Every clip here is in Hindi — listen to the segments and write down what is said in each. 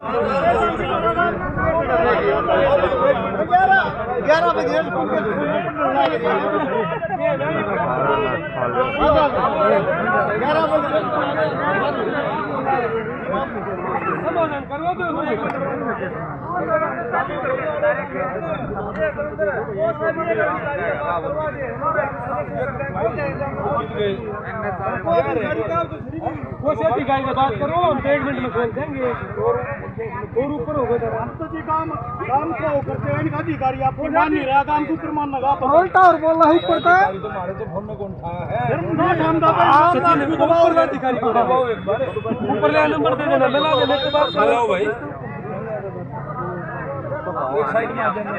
11 बजे बात करो, हम 1 मिनट में खोल देंगे और ऊपर हो गए तो जी काम को करते हैं इनका अधिकारी आप मान नहीं रहा काम को मान लगा बोलता और बोल रहा ऊपर का तुम्हारे तो फोन में कौन उठाया है हम सचिन को दबाओ और अधिकारी को दबाओ एक बार ऊपर ले नंबर दे देना मिला देने के बाद चलाओ भाई एक साइड में आ जाना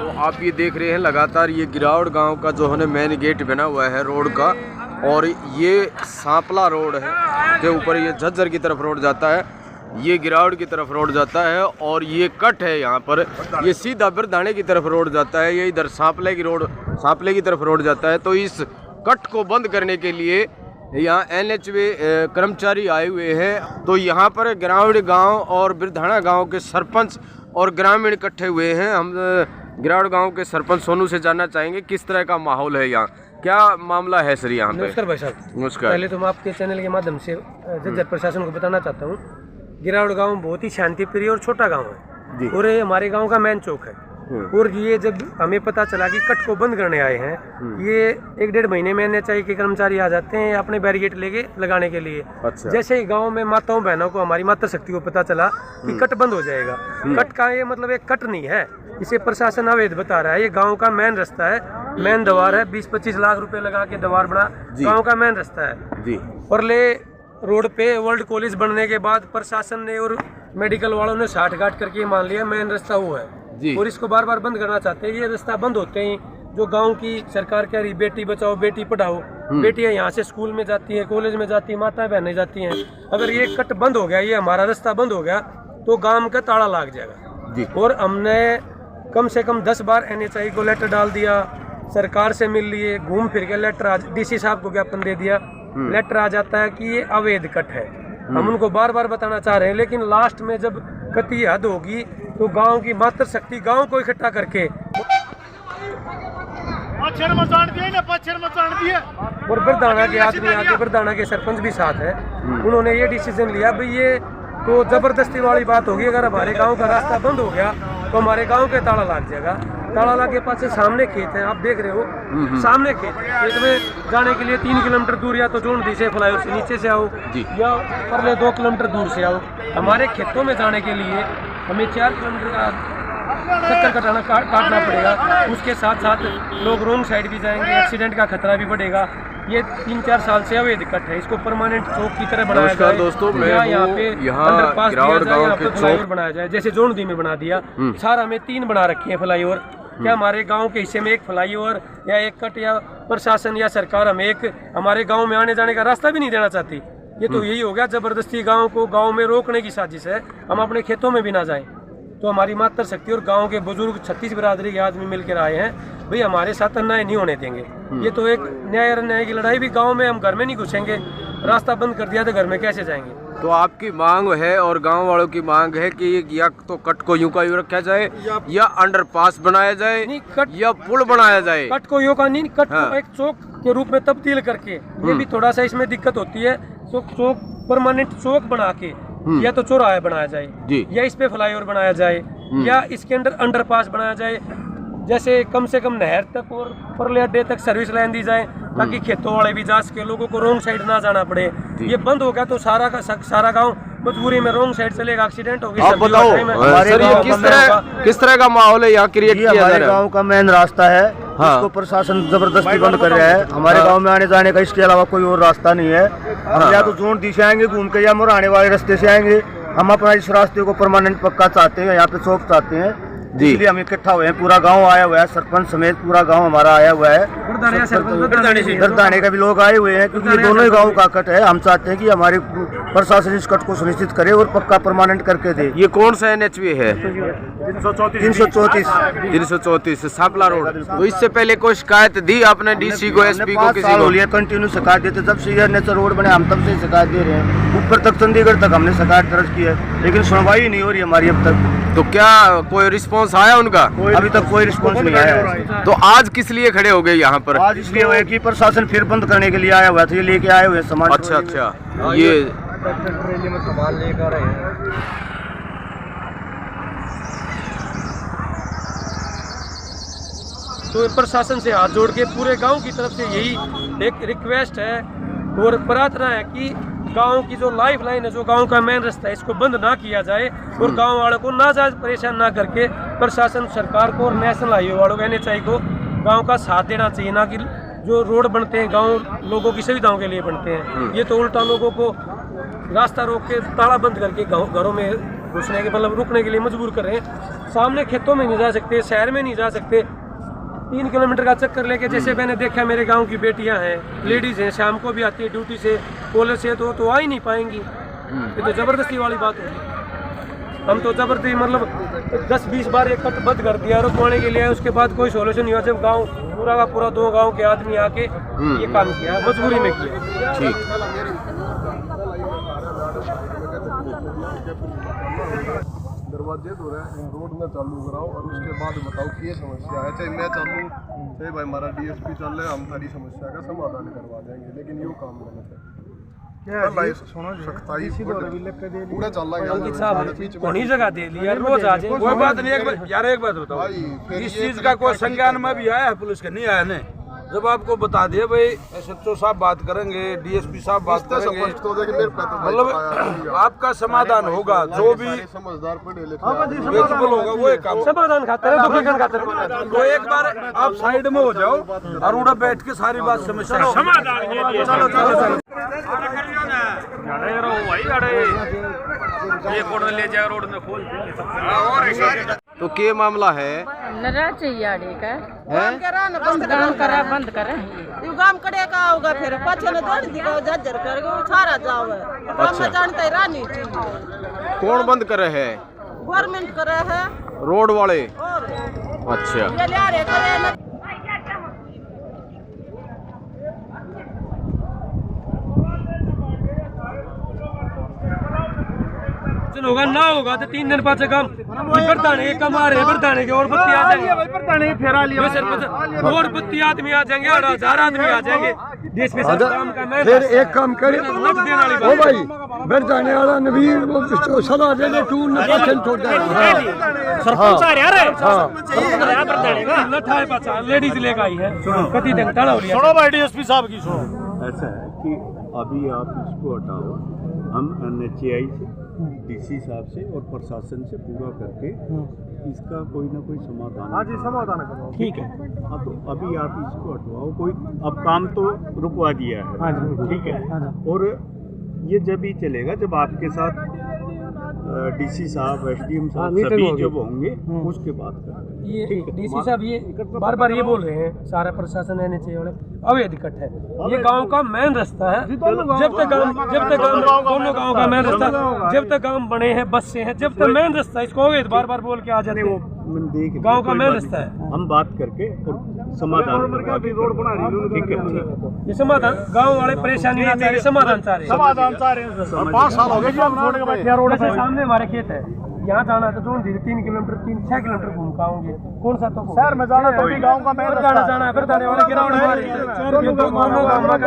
तो आप ये देख रहे हैं लगातार ये गिरावड़ गांव का जो है मेन गेट बना हुआ है रोड का, और ये सांपला रोड है के ऊपर ये झज्जर की तरफ रोड जाता है, ये गिरावड़ की तरफ रोड जाता है, और ये कट है यहाँ पर, ये सीधा बिरधाने की तरफ रोड जाता है, ये इधर सांपले की तरफ रोड जाता है। तो इस कट को बंद करने के लिए यहाँ NHV कर्मचारी आए हुए हैं। तो यहाँ पर गिरावड़ गांव और बिरधाना गांव के सरपंच और ग्रामीण इकट्ठे हुए हैं। हम गिरावड़ गांव के सरपंच सोनू से जानना चाहेंगे किस तरह का माहौल है यहाँ, क्या मामला है सर यहाँ पे। नमस्कार भाई साहब। नमस्कार। पहले तो मैं आपके चैनल के माध्यम से झज्जर प्रशासन को बताना चाहता हूँ, गिरावड़ गाँव बहुत ही शांति प्रिय और छोटा गाँव है और ये हमारे गाँव का मेन चौक है। और ये जब हमें पता चला कि कट को बंद करने आए हैं, ये 1-1.5 महीने में NHI के कर्मचारी आ जाते हैं अपने बैरिकेड लेके लगाने के लिए। अच्छा। जैसे ही गांव में माताओं बहनों को, हमारी मातृ शक्ति को पता चला कि कट बंद हो जाएगा, कट का ये मतलब एक कट नहीं है, इसे प्रशासन अवैध बता रहा है। ये गाँव का मेन रास्ता है, मेन द्वार है, 20-25 लाख रुपए लगा के द्वार बना, गाँव का मेन रास्ता है जी। और ले रोड पे वर्ल्ड कॉलेज बनने के बाद प्रशासन ने और मेडिकल वालों ने साठ-गांठ करके मान लिया मेन रास्ता वो है और इसको बार बार बंद करना चाहते हैं। ये रास्ता बंद होते ही जो गांव की सरकार कह रही बेटी बचाओ बेटी पढ़ाओ, बेटियां यहाँ से स्कूल में जाती है, कॉलेज में जाती है, माता बहनें जाती हैं, अगर ये कट बंद हो गया, ये हमारा रास्ता बंद हो गया तो गांव का ताला लग जाएगा। और हमने कम से कम 10 बार NHI को लेटर डाल दिया, सरकार से मिल लिए, घूम फिर के लेटर DC साहब को ज्ञापन दे दिया, लेटर आ जाता है कि ये अवैध कट है। हम उनको बार बार बताना चाह रहे हैं, लेकिन लास्ट में जब कति हद होगी तो गांव की मातृ शक्ति गांव को इकट्ठा करके और बिरधाना के आदमी आके, बिरधाना के सरपंच भी साथ है, उन्होंने ये डिसीजन लिया भाई ये तो जबरदस्ती वाली बात होगी। अगर हमारे गांव का रास्ता बंद हो गया तो हमारे गांव के ताला लग जाएगा। ताला लग के पास से सामने खेत है, आप देख रहे हो सामने खेत में जाने के लिए 3 किलोमीटर दूर या तो जोंडी से फ्लाईओवर से नीचे से आओ या परले 2 किलोमीटर दूर से आओ। हमारे खेतों में जाने के लिए हमें 4 किलोमीटर का चक्कर काटना पड़ेगा। उसके साथ साथ लोग रॉन्ग साइड भी जाएंगे, एक्सीडेंट का खतरा भी बढ़ेगा। ये 3-4 साल से अवैध कट है, इसको परमानेंट चौक की तरह बनाया जाए। दोस्तों, मैं यहाँ पे अंडरपास दिया जाए, यहाँ पे फ्लाईओवर बनाया जाए, जैसे जोंडी में बना दिया। सारा में 3 बना रखी है फ्लाईओवर। क्या हमारे गांव के हिस्से में एक फ्लाईओवर या एक कट या प्रशासन या सरकार हमें एक हमारे गांव में आने जाने का रास्ता भी नहीं देना चाहती? ये तो यही हो गया, जबरदस्ती गांव में रोकने की साजिश है। हम अपने खेतों में भी ना जाएं। तो हमारी मातृ शक्ति और गांव के बुजुर्ग 36 बिरादरी के आदमी मिलकर आए हैं, भाई हमारे साथ अन्याय नहीं होने देंगे। ये तो एक न्याय और अन्याय की लड़ाई भी गांव में, हम घर में नहीं घुसेंगे। रास्ता बंद कर दिया तो घर में कैसे जाएंगे? तो आपकी मांग है और गांव वालों की मांग है कि या तो कट को यूं का यूं रखा जाए या अंडरपास बनाया जाए या पुल बनाया जाए। कट को यूं का नहीं, कट को एक चौक के रूप में तब्दील करके, ये भी थोड़ा सा इसमें दिक्कत होती है। तो चौक परमानेंट चौक बना के या तो चौराहा बनाया जाए या इस पे फ्लाईओवर बनाया जाए या इसके अंदर अंडरपास बनाया जाए। जैसे कम से कम नहर तक और परले अड्डे तक सर्विस लाइन दी जाए ताकि खेतों वाले भी जा सके, लोगों को रॉन्ग साइड ना जाना पड़े। ये बंद हो गया तो सारा गांव मजबूरी में रॉन्ग साइड चलेगा, एक्सीडेंट होगी। आप बताओ सर, ये किस तरह का माहौल है यहाँ क्रिएट किया जा रहा है? हमारे गांव का मेन रास्ता है, इसको प्रशासन जबरदस्ती बंद कर रहा है। हमारे गांव में आने जाने का इसके अलावा कोई और रास्ता नहीं है। हम या तो जोंडी से आएंगे घूम के या मुराने वाले रास्ते से आएंगे। हम अपना इस रास्ते को परमानेंट पक्का चाहते हैं, यहाँ पे चौक चाहते हैं, इसलिए हम इकट्ठा हुए हैं। पूरा गांव आया हुआ है, सरपंच समेत पूरा गांव हमारा आया हुआ है। दरदाने का भी लोग आए हुए हैं, क्योंककि ये दोनों ही गांव का कट है। हम चाहते हैं कि हमारे प्रशासन इस कट को सुनिश्चित करे और पक्का परमानेंट करके दे। ये कौन सा NHV है? 334 सांपला रोड। तो इससे पहले कोई शिकायत दी आपने DC को, SP को, किसी को? कंटिन्यू शिकायत देते, जब से नेचर रोड बने हम तब से शिकायत दे रहे हैं। ऊपर तक चंडीगढ़ तक हमने शिकायत दर्ज की है, लेकिन सुनवाई नहीं हो रही हमारी अब तक। तो क्या कोई रिस्पांस आया उनका? अभी तक कोई रिस्पांस नहीं आया। तो आज किस लिए खड़े हो गए यहाँ पर? आज इसलिए हुआ कि प्रशासन फिर बंद करने के लिए आया हुआ था, ये लेके आए हुए सामान। अच्छा, ये ट्रेली में सामान लेकर आए हैं। तो प्रशासन से हाथ जोड़ के पूरे गांव की तरफ से यही एक रिक्वेस्ट है और प्रार्थना है कि गांव की जो लाइफ लाइन है, जो गांव का मेन रास्ता है, इसको बंद ना किया जाए और गांव वालों को नाजायज परेशान ना करके प्रशासन, सरकार को और नेशनल हाईवे वालों को, NHAI को गांव का साथ देना चाहिए। ना कि जो रोड बनते हैं गांव लोगों की सुविधाओं के लिए बनते हैं, ये तो उल्टा लोगों को रास्ता रोक के ताला बंद करके घरों में घुसने के मतलब रुकने के लिए मजबूर कर रहे हैं। सामने खेतों में नहीं जा सकते, शहर में नहीं जा सकते, 3 किलोमीटर का चक्कर लेके। जैसे मैंने देखा मेरे गांव की बेटियां हैं, लेडीज हैं, शाम को भी आती है ड्यूटी से, कॉलेज से, तो आ ही नहीं पाएंगी। ये तो जबरदस्ती वाली बात होगी। हम तो जबरदस्ती मतलब 10-20 बार एक कट बंद कर दिया रुकवाने के लिए, उसके बाद कोई सोल्यूशन नहीं हुआ। जब गांव पूरा का पूरा 2 गांव के आदमी आके ये काम किया, मजबूरी में किया। ठीक। दरवाजे दो रहे रोड में चालू कराओ और उसके बाद बताओ कि ये समस्या है। चाहे मैं चालू, चाहे भाई हमारा DSP चल रहा है, हम सारी समस्या का समाधान करवा देंगे, लेकिन यो काम गलत है। पूरा चल रहा है, जगह दे लिया, रोज आ जाए। कोई बात नहीं, एक बात बताओ, इस चीज का कोई संज्ञान में भी आया है पुलिस का? नहीं आया नहीं। जब आपको बता दिए भाई SHO साहब बात करेंगे, DSP साहब बात करेंगे, मतलब आपका समाधान होगा। जो भी समझदार पढ़े बिल्कुल होगा वो एक काम समाधान खातर तो एक बार आप साइड में हो जाओ और उधर बैठ के सारी बात समस्या समाधान। तो क्या मामला है? बंद करे काम करे का होगा, फिर पाछे न दौड़ दिखाओ, जज्जर करके उछारा जाओ। अच्छा, जानते रानी कौन बंद करे है? गवर्नमेंट करे है, रोड वाले। और अच्छा, ये ले रहे करे न। होगा ना होगा तो 3 दिन पाँच काम बरताने के कमा रहे, बरताने के और बत्ती आ जाएंगे, और बत्ती आदमी आ जाएंगे और 1000 आदमी आ जाएंगे। देश में काम का मैं फिर एक काम करे देने वाली बरदाने वाला नवीर वो सदा दे दे टूर न पछन छोड़ सरपंच आ रहा है हां बरदाने का लठा है पाछा लेडीज लेके आई है कति दिन टाला हो लिया सुनो भाई डीएसपी साहब की सुनो। ऐसा है कि अभी आप इसको हटाओ, हम NHAI से, DC साहब से और प्रशासन से पूरा करके इसका कोई ना कोई समाधान। हाँ जी समाधान करो। ठीक है। हाँ तो अभी आप इसको हटवाओ, कोई अब काम तो रुकवा दिया है। हाँ जी ठीक है। और ये जब ही चलेगा जब आपके साथ DC साहब, SDM साहब सभी जब होंगे उसके बाद करेंगे। ये DC साहब ये बार बार ये बोल रहे हैं सारा प्रशासन NHAI वाले अवैध कट है, ये गांव का मेन रास्ता है। जब तक दोनों गांव का मेन रास्ता, जब तक गांव बने हैं बस से हैं, जब तक मेन रास्ता इसको अवैध बार बार बोल के आ जाते हैं। गांव का मेन रास्ता है, हम बात करके और समाधान रोड बना रही। ठीक है, ये समाधान गांव वाले परेशानी नहीं चाह रहे, समाधान चाह रहे हैं। समाधान चाह रहे हैं। 5 साल हो गए जी हम छोड़ के बैठे रोड पे। सामने हमारे खेत है, यहाँ जाना है तो जोन धीरे 3 किलोमीटर 3-6 किलोमीटर घूम के आऊंगे। कौन सा तो शहर में जाना तो भी गांव का मेन रास्ता जाना है, फिर जाने वाले गिरावट मारी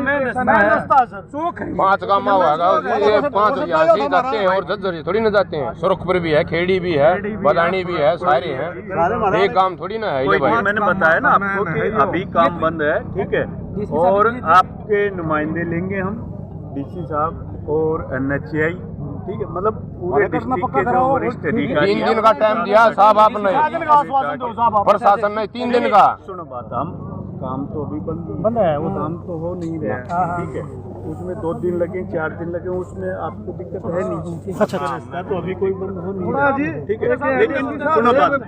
मेन रास्ता है सर। चौक है 5 गाँव होगा, ये 5 यहाँ से जाते हैं और झज्जर थोड़ी ना जाते हैं। सुरखपुर भी है, खेड़ी भी है, बदानी भी है, सारे हैं, एक काम थोड़ी ना है। ये भाई मैंने बताया ना आपको कि अभी काम बंद है। ठीक है, और आपके नुमाइंदे लेंगे हम, DC साहब और NHAI। ठीक है, मतलब पूरे डिस्ट्रिक्ट के जो वरिष्ठ अधिकारी। 3 दिन का टाइम दिया साहब आपने, प्रशासन ने 3 दिन का। सुनो बात, हम काम तो अभी बंद है, वो काम तो हो नहीं रहा। ठीक है, उसमें 2 दिन लगे 4 दिन लगे, उसमें आपको दिक्कत है नहीं। अच्छा, तो अभी कोई बंद हो नहीं रहा। ठीक है, लेकिन सुनो बात, तो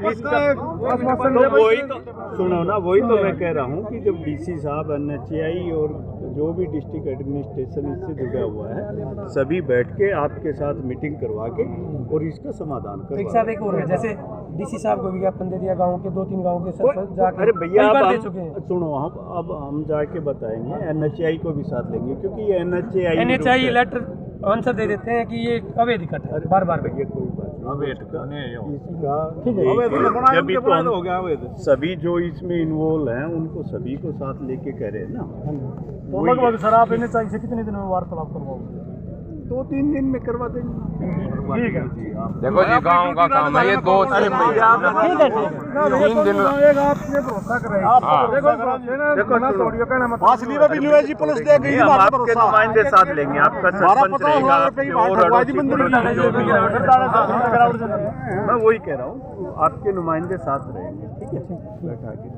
वही तो सुनो ना, वही तो मैं कह रहा हूँ कि जब DC साहब, NHAI और जो भी डिस्ट्रिक्ट एडमिनिस्ट्रेशन इससे जुड़ा हुआ है, सभी बैठ के आपके साथ मीटिंग करवा के और इसका समाधान एक साथ एक और है, जैसे DC साहब को विज्ञापन दे दिया, गाँव के 2-3 गाँव के सरपंच जाके। अरे भैया दे चुके हैं। सुनो, अब हम जाके बताएंगे, NHAI को भी साथ लेंगे, क्योंकि ये NHAI लेटर आंसर दे देते हैं कि ये अवैध कट है। बार भैया कोई बात नहीं, जब भी तो सभी जो इसमें इन्वॉल्व हैं उनको सभी को साथ लेके करें ना। तो लगभग सर आप NHAI से कितने दिन में वार्तालाप करवाओगे? 2-3 दिन में करवा देंगे। ठीक है। देखो जी, गाँव का काम है ये, 2-3 दिन। आपने भरोसा करें पुलिस दे गई, हम आपके नुमाइंदे साथ लेंगे, आपका सरपंच रहेगा, मैं वही कह रहा हूँ, आपके नुमाइंदे साथ रहेंगे। ठीक है, बैठा के